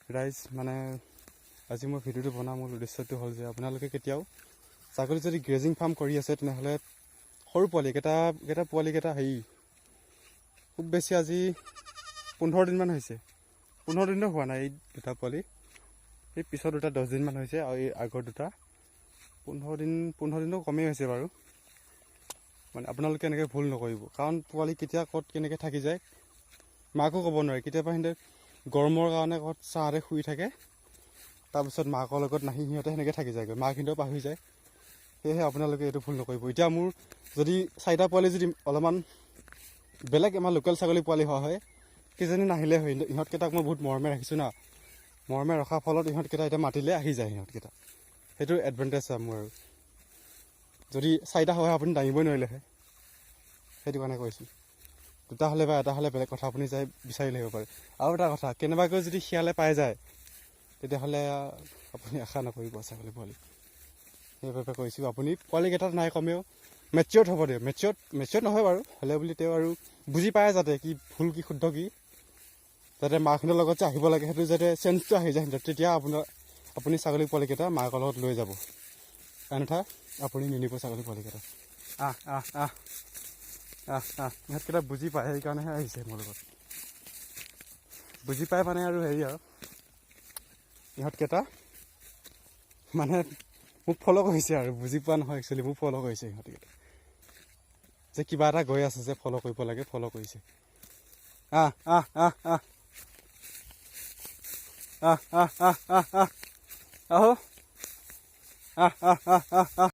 ৰাইজ মানে আজি মই ভিডিঅ'টো বনোৱা মোৰ উদ্দেশ্যটো হ'ল যে আপোনালোকে কেতিয়াও ছাগলী যদি গ্ৰেজিং ফাৰ্ম কৰি আছে তেনেহ'লে সৰু পোৱালিকেইটা হেৰি খুব বেছি আজি 15 দিনমান হৈছে। 15 দিনো হোৱা নাই এই দুটা পোৱালি। এই পিছত দুটা 10 দিনমান হৈছে আৰু এই আগৰ দুটা 15 দিনো কমেই হৈছে বাৰু। মানে আপোনালোকে এনেকৈ ভুল নকৰিব, কাৰণ পোৱালি কেতিয়া ক'ত কেনেকৈ থাকি যায় মাকো ক'ব নোৱাৰে। কেতিয়াবা সিহঁতে গৰমৰ কাৰণে ক'ত ছাঁতে শুই থাকে, তাৰপিছত মাকৰ লগত নাহি সিহঁতে সেনেকৈ থাকি যায়গৈ, মাক সিহঁতেও পাহৰি যায়। সেয়েহে আপোনালোকে এইটো ভুল নকৰিব। এতিয়া মোৰ যদি 4টা পোৱালি যদি অলপমান বেলেগ আমাৰ লোকেল ছাগলী পোৱালি হোৱা হয়, কিজানি নাহিলে হয়। ইহঁতকেইটাক মই বহুত মৰমে ৰাখিছোঁ না, মৰমে ৰখাৰ ফলত ইহঁতকেইটা এতিয়া মাতিলে আহি যায়। ইহঁতকেইটা সেইটো এডভান্টেজ আছে মোৰ। আৰু যদি 4টা হয় আপুনি দাঙিবই নোৱাৰিলে হয়, সেইটো কাৰণে কৈছোঁ। 2টা হ'লে বা 1টা হ'লে বেলেগ কথা, আপুনি যাই বিচাৰি আহিব পাৰে। আৰু এটা কথা, কেনেবাকৈ যদি শিয়ালে পাই যায় তেতিয়াহ'লে আপুনি আশা নকৰিব ছাগলী পোৱালি। সেইবাবে কৈছোঁ আপুনি পোৱালিকেইটাত নাই কমেও মেচিয়ৰ্ড হ'ব দিয়ক। মেচিয়ৰ্ড নহয় বাৰু, হ'লে বুলি তেওঁ আৰু বুজি পায় যাতে কি ভুল কি শুদ্ধ কি, যাতে মাকহঁতৰ লগত যে আহিব লাগে সেইটো যাতে চেঞ্জটো আহি যায় সিহঁতৰ, তেতিয়া আপুনি ছাগলী পোৱালিকেইটা মাকৰ লগত লৈ যাব। অন্যথা আপুনি নিনিব ছাগলী পোৱালিকেইটা। ইহঁতকেইটা বুজি পায়, সেইকাৰণেহে আহিছে মোৰ লগত। বুজি পায় মানে আৰু হেৰি আৰু ইহঁতকেইটা মানে মোক ফ'ল' কৰিছে আৰু বুজি পোৱা নহয় একচুৱেলি, মোক ফ'ল' কৰিছে ইহঁতকেইটা। যে কিবা এটা গৈ আছে যে ফ'ল' কৰিব লাগে, ফ'ল' কৰিছে। আহো